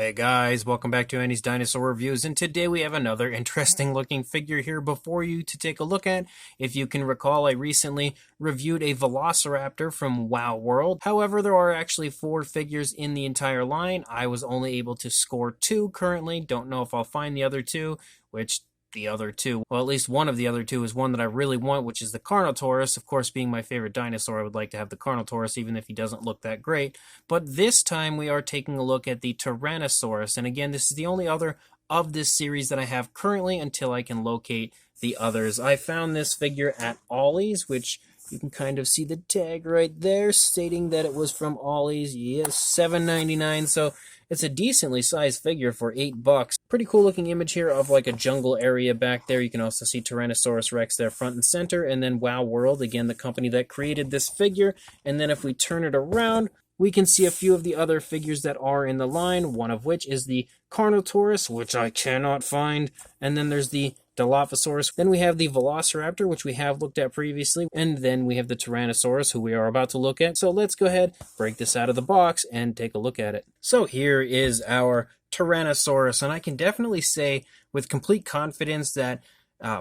Hey guys, welcome back to Andy's Dinosaur Reviews, and today we have another interesting looking figure here before you to take a look at. If you can recall, I recently reviewed a Velociraptor from WoW World. However, there are actually 4 figures in the entire line. I was only able to score 2 currently. Don't know if I'll find the other 2, which the other 2, well, at least one of the other 2 is one that I really want, which is the Carnotaurus. Of course, being my favorite dinosaur, I would like to have the Carnotaurus, even if he doesn't look that great. But this time we are taking a look at the Tyrannosaurus, and again, this is the only other of this series that I have currently until I can locate the others. I found this figure at Ollie's, which you can kind of see the tag right there stating that it was from Ollie's. Yes, $7.99, so it's a decently sized figure for $8. Pretty cool looking image here of like a jungle area back there. You can also see Tyrannosaurus Rex there front and center, and then WoW World, again the company that created this figure. And then if we turn it around, we can see a few of the other figures that are in the line, one of which is the Carnotaurus, which I cannot find, and then there's the Dilophosaurus. Then we have the Velociraptor, which we have looked at previously, and then we have the Tyrannosaurus, who we are about to look at. So let's go ahead, break this out of the box, and take a look at it. So here is our Tyrannosaurus, and I can definitely say with complete confidence that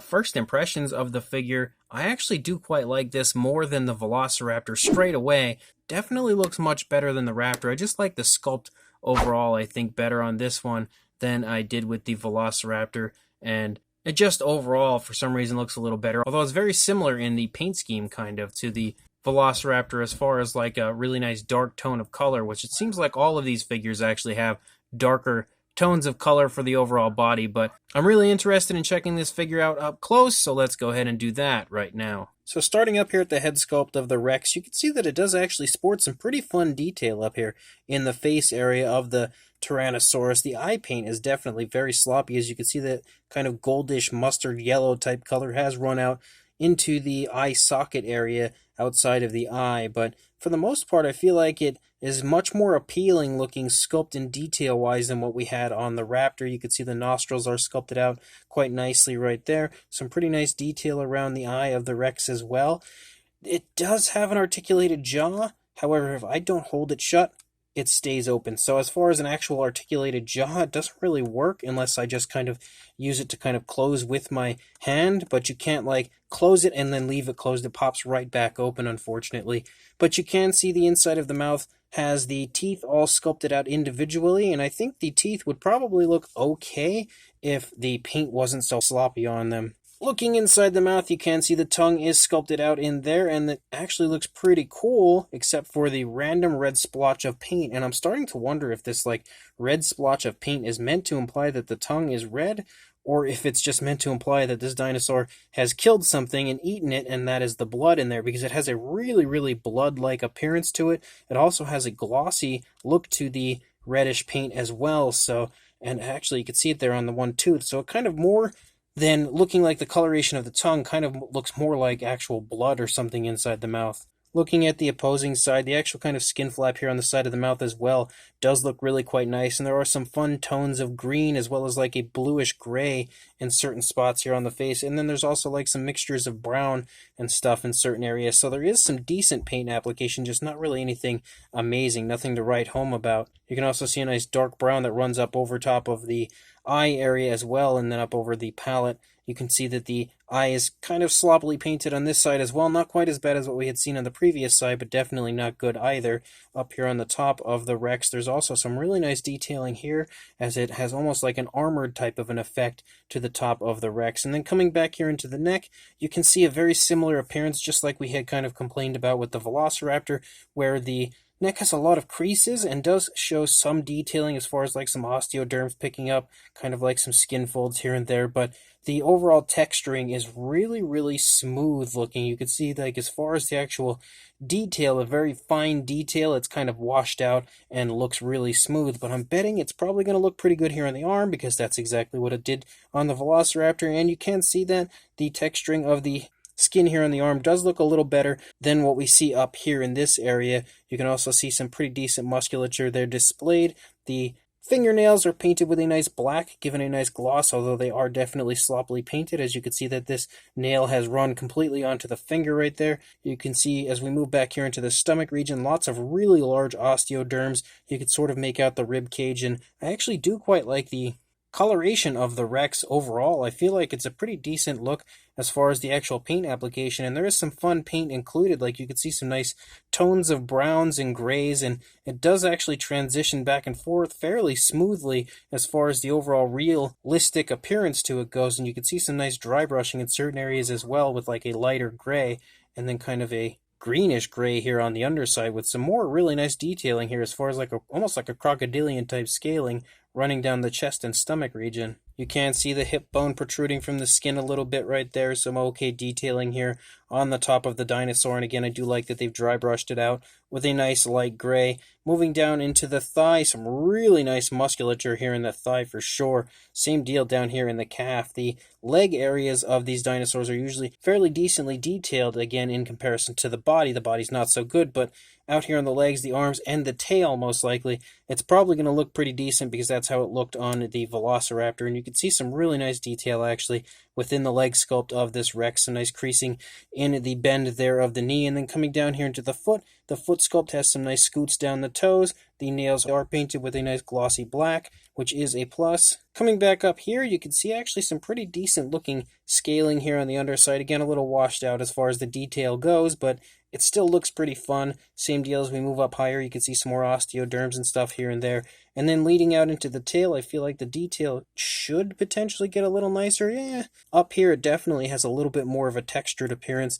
first impressions of the figure, I actually do quite like this more than the Velociraptor straight away. Definitely looks much better than the Raptor. I just like the sculpt overall, I think, better on this one than I did with the Velociraptor, and it just overall, for some reason, looks a little better. Although it's very similar in the paint scheme, kind of, to the Velociraptor as far as like a really nice dark tone of color, which it seems like all of these figures actually have darker tones of color for the overall body. But I'm really interested in checking this figure out up close, so let's go ahead and do that right now. So starting up here at the head sculpt of the Rex, you can see that it does actually sport some pretty fun detail up here in the face area of the Tyrannosaurus. The eye paint is definitely very sloppy. As you can see, that kind of goldish mustard yellow type color has run out into the eye socket area outside of the eye, but for the most part I feel like it is much more appealing looking sculpt and detail wise than what we had on the Raptor. You can see the nostrils are sculpted out quite nicely right there. Some pretty nice detail around the eye of the Rex as well. It does have an articulated jaw, however if I don't hold it shut, it stays open. So as far as an actual articulated jaw, it doesn't really work unless I just kind of use it to kind of close with my hand, but you can't like close it and then leave it closed. It pops right back open, unfortunately. But you can see the inside of the mouth has the teeth all sculpted out individually, and I think the teeth would probably look okay if the paint wasn't so sloppy on them. Looking inside the mouth, you can see the tongue is sculpted out in there, and it actually looks pretty cool, except for the random red splotch of paint. And I'm starting to wonder if this like red splotch of paint is meant to imply that the tongue is red, or if it's just meant to imply that this dinosaur has killed something and eaten it, and that is the blood in there, because it has a really, really blood-like appearance to it. It also has a glossy look to the reddish paint as well, so, and actually you can see it there on the one tooth, so it kind of more than looking like the coloration of the tongue kind of looks more like actual blood or something inside the mouth. Looking at the opposing side, the actual kind of skin flap here on the side of the mouth as well does look really quite nice, and there are some fun tones of green as well as like a bluish gray in certain spots here on the face, and then there's also like some mixtures of brown and stuff in certain areas, so there is some decent paint application, just not really anything amazing, nothing to write home about. You can also see a nice dark brown that runs up over top of the eye area as well, and then up over the palate. You can see that the eye is kind of sloppily painted on this side as well. Not quite as bad as what we had seen on the previous side, but definitely not good either. Up here on the top of the Rex, there's also some really nice detailing here, as it has almost like an armored type of an effect to the top of the Rex. And then coming back here into the neck, you can see a very similar appearance, just like we had kind of complained about with the Velociraptor, where the neck has a lot of creases and does show some detailing as far as like some osteoderms picking up, kind of like some skin folds here and there, but the overall texturing is really, really smooth looking. You can see like as far as the actual detail, a very fine detail, it's kind of washed out and looks really smooth, but I'm betting it's probably going to look pretty good here on the arm because that's exactly what it did on the Velociraptor, and you can see that the texturing of the skin here on the arm does look a little better than what we see up here in this area. You can also see some pretty decent musculature there displayed. The Fingernails are painted with a nice black, giving a nice gloss, although they are definitely sloppily painted. As you can see that this nail has run completely onto the finger right there. You can see as we move back here into the stomach region, lots of really large osteoderms. You can sort of make out the rib cage, and I actually do quite like the coloration of the Rex overall. I feel like it's a pretty decent look as far as the actual paint application, and there is some fun paint included. Like you can see some nice tones of browns and grays, and it does actually transition back and forth fairly smoothly as far as the overall realistic appearance to it goes. And you can see some nice dry brushing in certain areas as well, with like a lighter gray and then kind of a greenish gray here on the underside, with some more really nice detailing here as far as like almost like a crocodilian type scaling running down the chest and stomach region. You can see the hip bone protruding from the skin a little bit right there. Some okay detailing here on the top of the dinosaur. And again, I do like that they've dry brushed it out with a nice light gray. Moving down into the thigh, some really nice musculature here in the thigh for sure. Same deal down here in the calf. The leg areas of these dinosaurs are usually fairly decently detailed, again, in comparison to the body. The body's not so good, but out here on the legs, the arms, and the tail, most likely, it's probably going to look pretty decent because that's how it looked on the Velociraptor. And you can see some really nice detail, actually, within the leg sculpt of this Rex. Some nice creasing in the bend there of the knee. And then coming down here into the foot sculpt has some nice scoots down the toes. The nails are painted with a nice glossy black, which is a plus. Coming back up here, you can see actually some pretty decent looking scaling here on the underside. Again, a little washed out as far as the detail goes, but it still looks pretty fun. Same deal as we move up higher. You can see some more osteoderms and stuff here and there. And then leading out into the tail, I feel like the detail should potentially get a little nicer. Yeah, up here it definitely has a little bit more of a textured appearance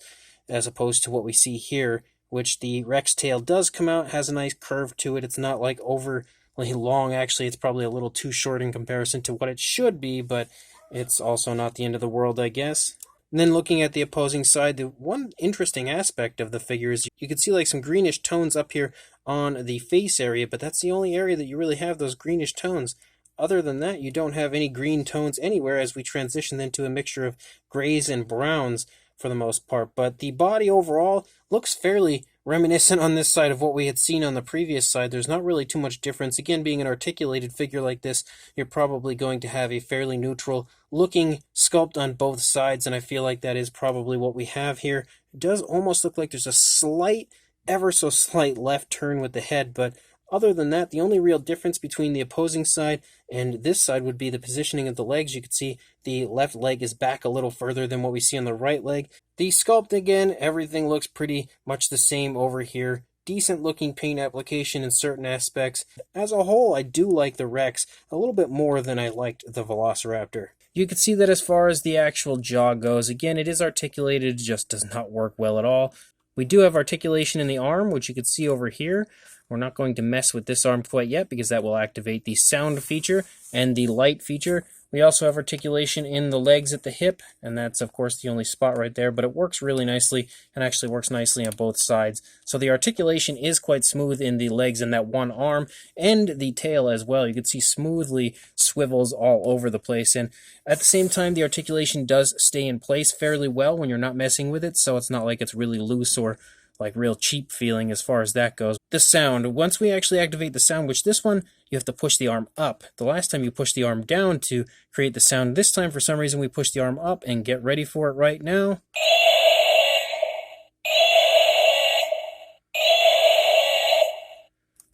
as opposed to what we see here, which the Rex tail does come out, has a nice curve to it. It's not like overly long. Actually, it's probably a little too short in comparison to what it should be, but it's also not the end of the world, I guess. And then looking at the opposing side, the one interesting aspect of the figure is you can see like some greenish tones up here on the face area, but that's the only area that you really have those greenish tones. Other than that, you don't have any green tones anywhere as we transition into a mixture of grays and browns for the most part. But the body overall looks fairly reminiscent on this side of what we had seen on the previous side. There's not really too much difference. Again, being an articulated figure like this, you're probably going to have a fairly neutral looking sculpt on both sides, and I feel like that is probably what we have here. It does almost look like there's a slight, ever so slight left turn with the head, but other than that, the only real difference between the opposing side and this side would be the positioning of the legs. You can see the left leg is back a little further than what we see on the right leg. The sculpt, again, everything looks pretty much the same over here. Decent looking paint application in certain aspects. As a whole, I do like the Rex a little bit more than I liked the Velociraptor. You can see that as far as the actual jaw goes, again, it is articulated, it just does not work well at all. We do have articulation in the arm, which you can see over here. We're not going to mess with this arm quite yet because that will activate the sound feature and the light feature. We also have articulation in the legs at the hip, and that's of course the only spot right there, but it works really nicely and actually works nicely on both sides. So the articulation is quite smooth in the legs and that one arm, and the tail as well. You can see smoothly swivels all over the place, and at the same time the articulation does stay in place fairly well when you're not messing with it, so it's not like it's really loose or like real cheap feeling as far as that goes. The sound, once we actually activate the sound, which this one, you have to push the arm up. The last time you push the arm down to create the sound. This time, for some reason, we push the arm up, and get ready for it right now.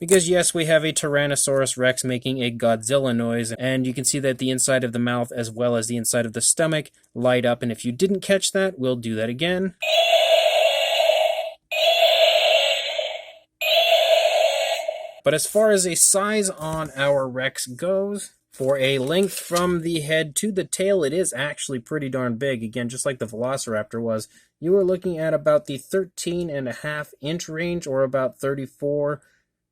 Because yes, we have a Tyrannosaurus Rex making a Godzilla noise, and you can see that the inside of the mouth as well as the inside of the stomach light up, and if you didn't catch that, we'll do that again. But as far as a size on our Rex goes, for a length from the head to the tail, it is actually pretty darn big. Again, just like the Velociraptor was. You are looking at about the 13.5-inch range, or about 34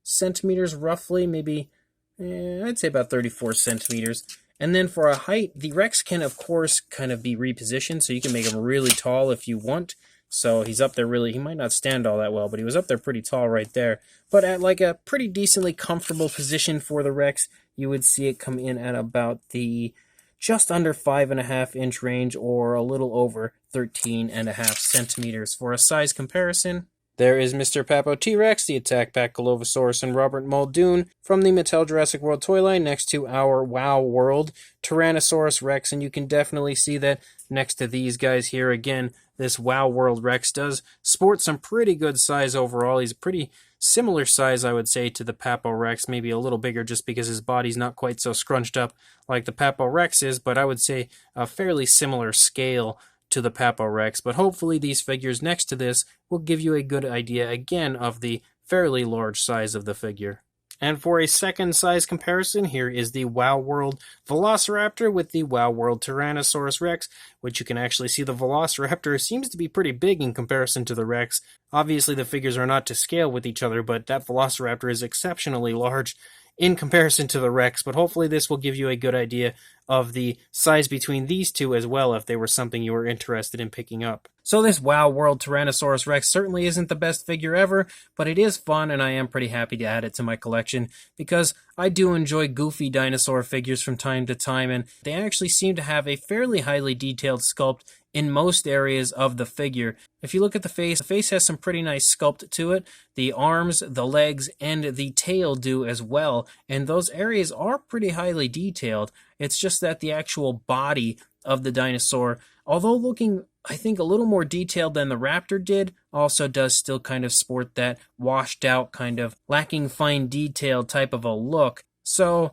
centimeters roughly, maybe, I'd say about 34 centimeters. And then for a height, the Rex can, of course, kind of be repositioned, so you can make him really tall if you want. So he's up there really, he might not stand all that well, but he was up there pretty tall right there. But at like a pretty decently comfortable position for the Rex, you would see it come in at about the just under 5.5-inch range, or a little over 13.5 centimeters. For a size comparison, There is Mr. Papo T-Rex, the Attack Pachylovosaurus, and Robert Muldoon from the Mattel Jurassic World toy line next to our Wow World Tyrannosaurus Rex, and you can definitely see that next to these guys here. Again, this Wow World Rex does sport some pretty good size overall. He's a pretty similar size, I would say, to the Papo Rex, maybe a little bigger just because his body's not quite so scrunched up like the Papo Rex is, but I would say a fairly similar scale to the Papo Rex. But hopefully these figures next to this will give you a good idea again of the fairly large size of the figure. And for a second size comparison, here is the Wow World Velociraptor with the Wow World Tyrannosaurus Rex, which you can actually see the Velociraptor seems to be pretty big in comparison to the Rex. Obviously the figures are not to scale with each other, but that Velociraptor is exceptionally large in comparison to the Rex, but hopefully this will give you a good idea of the size between these two as well if they were something you were interested in picking up. So this Wow World Tyrannosaurus Rex certainly isn't the best figure ever, but it is fun and I am pretty happy to add it to my collection because I do enjoy goofy dinosaur figures from time to time, and they actually seem to have a fairly highly detailed sculpt in most areas of the figure. If you look at the face has some pretty nice sculpt to it. The arms, the legs, and the tail do as well, and those areas are pretty highly detailed. It's just that the actual body of the dinosaur, although looking, I think, a little more detailed than the raptor did, also does still kind of sport that washed out, kind of lacking fine detail type of a look. So,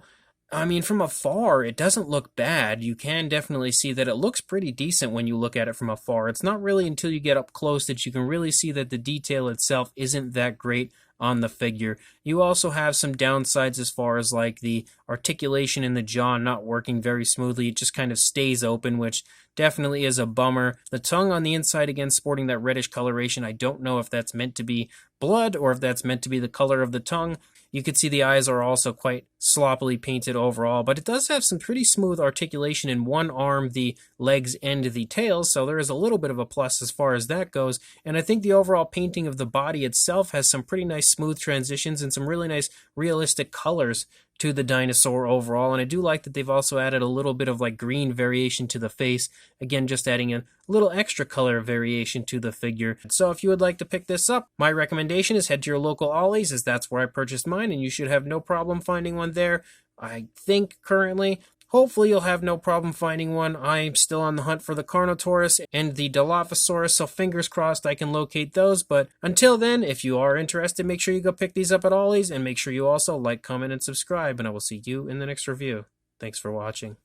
I mean, from afar, it doesn't look bad. You can definitely see that it looks pretty decent when you look at it from afar. It's not really until you get up close that you can really see that the detail itself isn't that great on the figure. You also have some downsides as far as like the articulation in the jaw not working very smoothly. It just kind of stays open, which definitely is a bummer. The tongue on the inside, again, sporting that reddish coloration. I don't know if that's meant to be blood or if that's meant to be the color of the tongue. You can see the eyes are also quite sloppily painted overall, but it does have some pretty smooth articulation in one arm, the legs, and the tail, so there is a little bit of a plus as far as that goes. And I think the overall painting of the body itself has some pretty nice smooth transitions and some really nice realistic colors to the dinosaur overall, and I do like that they've also added a little bit of like green variation to the face, again just adding a little extra color variation to the figure. So if you would like to pick this up, my recommendation is head to your local Ollie's, as that's where I purchased mine, and you should have no problem finding one there. I think currently. Hopefully you'll have no problem finding one. I'm still on the hunt for the Carnotaurus and the Dilophosaurus, so fingers crossed I can locate those. But until then, if you are interested, make sure you go pick these up at Ollie's, and make sure you also like, comment, and subscribe, and I will see you in the next review. Thanks for watching.